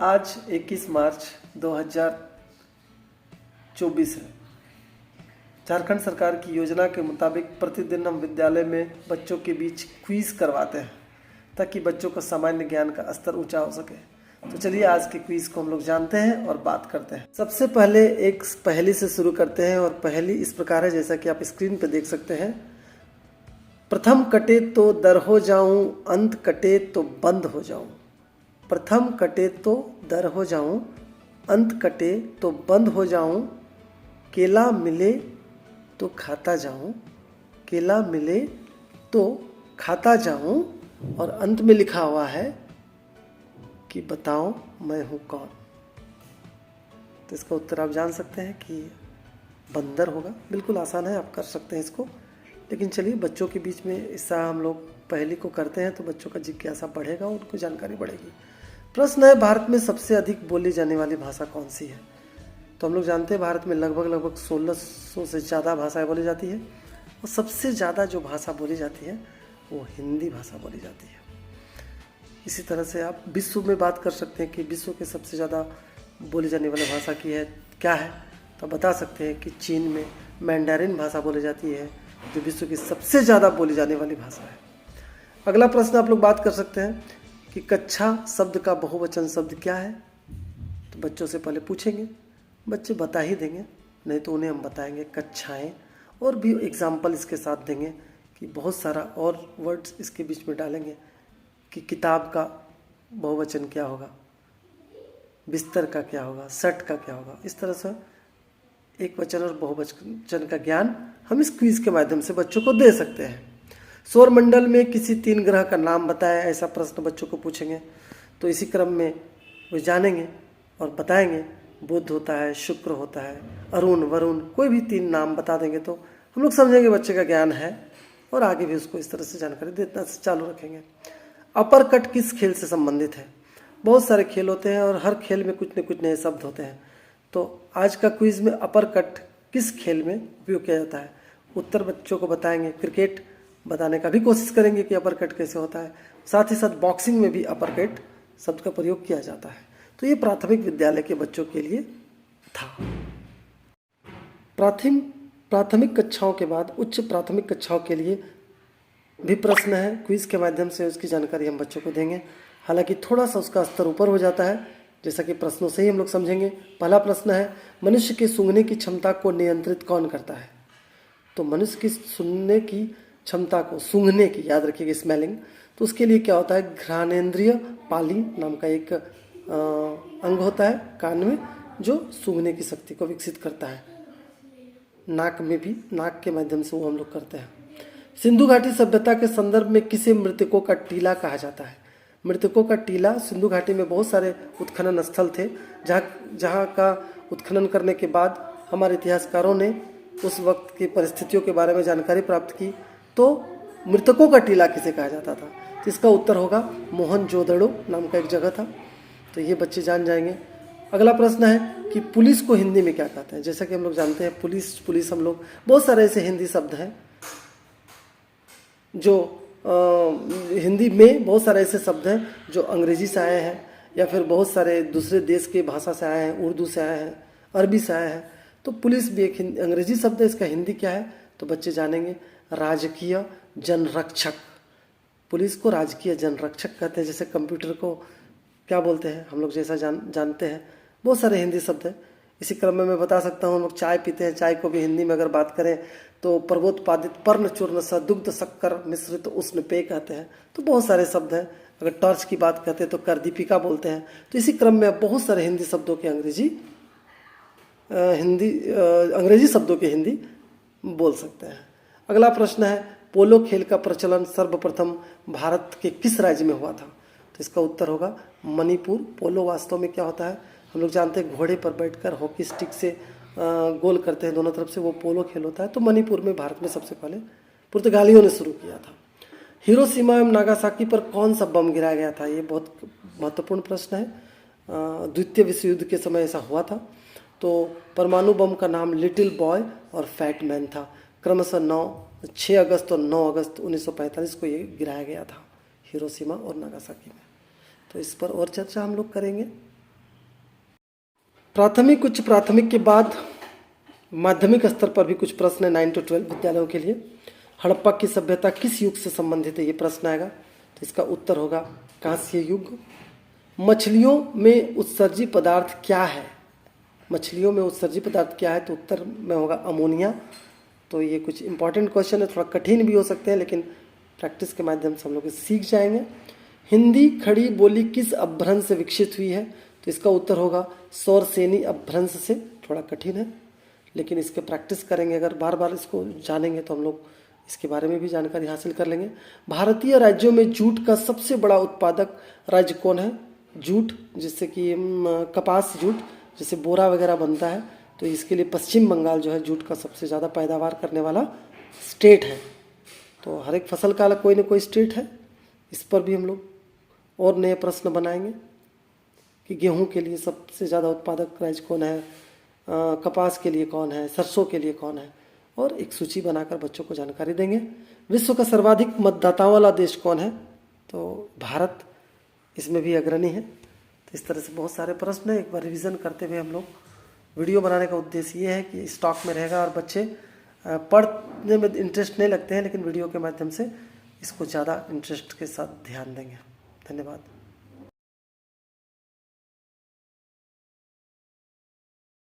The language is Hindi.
आज 21 मार्च 2024 है। झारखंड सरकार की योजना के मुताबिक प्रतिदिन हम विद्यालय में बच्चों के बीच क्विज करवाते हैं ताकि बच्चों का सामान्य ज्ञान का स्तर ऊंचा हो सके। तो चलिए आज के क्विज को हम लोग जानते हैं और बात करते हैं। सबसे पहले एक पहेली से शुरू करते हैं और पहेली इस प्रकार है जैसा कि आप स्क्रीन पर देख सकते हैं। प्रथम कटे तो दर हो जाऊं, अंत कटे तो बंद हो जाऊं। प्रथम कटे तो दर हो जाऊं, अंत कटे तो बंद हो जाऊं। केला मिले तो खाता जाऊं, केला मिले तो खाता जाऊं। और अंत में लिखा हुआ है कि बताओ मैं हूं कौन। तो इसका उत्तर आप जान सकते हैं कि बंदर होगा। बिल्कुल आसान है, आप कर सकते हैं इसको। लेकिन चलिए बच्चों के बीच में इसका हम लोग पहेली को करते हैं तो बच्चों का जिज्ञासा बढ़ेगा, उनको जानकारी बढ़ेगी। प्रश्न है, भारत में सबसे अधिक बोली जाने वाली भाषा कौन सी है? तो हम लोग जानते हैं भारत में लगभग 1600 से ज़्यादा भाषाएं बोली जाती है और सबसे ज़्यादा जो भाषा बोली जाती है वो हिंदी भाषा बोली जाती है। इसी तरह से आप विश्व में बात कर सकते हैं कि विश्व के सबसे ज़्यादा बोली जाने वाली भाषा की है क्या है, तो बता सकते हैं कि चीन में मैंडारिन भाषा बोली जाती है जो विश्व की सबसे ज़्यादा बोली जाने वाली भाषा है। अगला प्रश्न आप लोग बात कर सकते हैं कि कक्षा शब्द का बहुवचन शब्द क्या है? तो बच्चों से पहले पूछेंगे, बच्चे बता ही देंगे, नहीं तो उन्हें हम बताएंगे कक्षाएं, और भी एग्जाम्पल इसके साथ देंगे कि बहुत सारा और वर्ड्स इसके बीच में डालेंगे कि किताब का बहुवचन क्या होगा, बिस्तर का क्या होगा, शर्ट का क्या होगा। इस तरह से एक वचन और बहुवचन का ज्ञान हम इस क्विज के माध्यम से बच्चों को दे सकते हैं। सौरमंडल में किसी 3 ग्रह का नाम बताएं, ऐसा प्रश्न बच्चों को पूछेंगे तो इसी क्रम में वो जानेंगे और बताएंगे। बुध होता है, शुक्र होता है, अरुण, वरुण, कोई भी 3 नाम बता देंगे तो हम लोग समझेंगे बच्चे का ज्ञान है और आगे भी उसको इस तरह से जानकारी देना चालू रखेंगे। अपर कट किस खेल से संबंधित है? बहुत सारे खेल होते हैं और हर खेल में कुछ न कुछ नए शब्द होते हैं। तो आज का क्विज में अपर कट किस खेल में उपयोग किया जाता है? उत्तर बच्चों को बताएंगे। क्रिकेट बताने का भी कोशिश करेंगे कि अपर कट कैसे होता है। साथ ही साथ बॉक्सिंग में भी अपर कट शब्द का प्रयोग किया जाता है। तो ये प्राथमिक विद्यालय के बच्चों के लिए था। प्राथमिक कक्षाओं के बाद उच्च प्राथमिक कक्षाओं के लिए भी प्रश्न है। क्विज के माध्यम से उसकी जानकारी हम बच्चों को देंगे। हालांकि थोड़ा सा उसका स्तर ऊपर हो जाता है, जैसा कि प्रश्नों से ही हम लोग समझेंगे। पहला प्रश्न है, मनुष्य की सूंघने की क्षमता को नियंत्रित कौन करता है? तो मनुष्य की सुनने की क्षमता को, सूंघने की, याद रखिएगा स्मेलिंग, तो उसके लिए क्या होता है, घ्राणेंद्रिय पाली नाम का एक अंग होता है कान में जो सूंघने की शक्ति को विकसित करता है। नाक में भी, नाक के माध्यम से वो हम लोग करते हैं। सिंधु घाटी सभ्यता के संदर्भ में किसे मृतकों का टीला कहा जाता है? मृतकों का टीला, सिंधु घाटी में बहुत सारे उत्खनन स्थल थे जहाँ का उत्खनन करने के बाद हमारे इतिहासकारों ने उस वक्त की परिस्थितियों के बारे में जानकारी प्राप्त की। तो मृतकों का टीला किसे कहा जाता था? तो इसका उत्तर होगा मोहनजोदड़ो नाम का एक जगह था। तो ये बच्चे जान जाएंगे। अगला प्रश्न है कि पुलिस को हिंदी में क्या कहते हैं? जैसा कि हम लोग जानते हैं पुलिस हम लोग, बहुत सारे ऐसे हिंदी शब्द हैं जो हिंदी में बहुत सारे ऐसे शब्द हैं जो अंग्रेजी से आए हैं या फिर बहुत सारे दूसरे देश के भाषा से आए हैं, उर्दू से आए हैं, अरबी से आए हैं। तो पुलिस भी एक अंग्रेजी शब्द है, इसका हिंदी क्या है? तो बच्चे जानेंगे, राजकीय जनरक्षक। पुलिस को राजकीय जनरक्षक कहते हैं। जैसे कंप्यूटर को क्या बोलते हैं हम लोग, जैसा जानते हैं, बहुत सारे हिंदी शब्द हैं। इसी क्रम में मैं बता सकता हूँ, हम लोग चाय पीते हैं, चाय को भी हिंदी में अगर बात करें तो पर्वोत्पादित पर्ण चूर्ण स दुग्ध शक्कर मिश्रित उष्ण पेय कहते हैं। तो बहुत सारे शब्द हैं। अगर टॉर्च की बात करते हैं तो करदीपिका बोलते हैं। तो इसी क्रम में बहुत सारे हिंदी शब्दों के अंग्रेजी शब्दों के हिंदी बोल सकते हैं। अगला प्रश्न है, पोलो खेल का प्रचलन सर्वप्रथम भारत के किस राज्य में हुआ था? तो इसका उत्तर होगा मणिपुर। पोलो वास्तव में क्या होता है, हम लोग जानते हैं घोड़े पर बैठकर हॉकी स्टिक से गोल करते हैं दोनों तरफ से, वो पोलो खेल होता है। तो मणिपुर में भारत में सबसे पहले पुर्तगालियों ने शुरू किया था। हिरोशिमा एवं नागासाकी पर कौन सा बम गिराया गया था? ये बहुत महत्वपूर्ण प्रश्न है। द्वितीय विश्व युद्ध के समय ऐसा हुआ था। तो परमाणु बम का नाम लिटिल बॉय और फैट मैन था। क्रमशः 6 अगस्त और 9 अगस्त 1945 को ये गिराया गया था हिरोशिमा और नागासाकी में। तो इस पर और चर्चा हम लोग करेंगे। प्राथमिक उच्च प्राथमिक के बाद माध्यमिक स्तर पर भी कुछ प्रश्न है 9 to 12 विद्यालयों के लिए। हड़प्पा की सभ्यता किस युग से संबंधित है, ये प्रश्न आएगा, तो इसका उत्तर होगा कांस्य युग। मछलियों में उत्सर्जी पदार्थ क्या है, मछलियों में उत्सर्जी पदार्थ क्या है, तो उत्तर में होगा अमोनिया। तो ये कुछ इंपॉर्टेंट क्वेश्चन है, थोड़ा कठिन भी हो सकते हैं, लेकिन प्रैक्टिस के माध्यम से हम लोग सीख जाएंगे। हिंदी खड़ी बोली किस अपभ्रंश से विकसित हुई है, तो इसका उत्तर होगा सौरसेनी अपभ्रंश से। थोड़ा कठिन है, लेकिन इसके प्रैक्टिस करेंगे, अगर बार बार इसको जानेंगे तो हम लोग इसके बारे में भी जानकारी हासिल कर लेंगे। भारतीय राज्यों में जूट का सबसे बड़ा उत्पादक राज्य कौन है, जूट जिससे कि कपास जूट जिससे बोरा वगैरह बनता है, तो इसके लिए पश्चिम बंगाल जो है जूट का सबसे ज़्यादा पैदावार करने वाला स्टेट है। तो हर एक फसल का अलग कोई ना कोई स्टेट है, इस पर भी हम लोग और नए प्रश्न बनाएंगे कि गेहूं के लिए सबसे ज़्यादा उत्पादक राज्य कौन है, कपास के लिए कौन है, सरसों के लिए कौन है, और एक सूची बनाकर बच्चों को जानकारी देंगे। विश्व का सर्वाधिक मतदाताओं वाला देश कौन है, तो भारत इसमें भी अग्रणी है। तो इस तरह से बहुत सारे प्रश्न है, एक बार रिवीजन करते हुए हम लोग वीडियो बनाने का उद्देश्य ये है कि स्टॉक में रहेगा और बच्चे पढ़ने में इंटरेस्ट नहीं लगते हैं, लेकिन वीडियो के माध्यम से इसको ज़्यादा इंटरेस्ट के साथ ध्यान देंगे। धन्यवाद।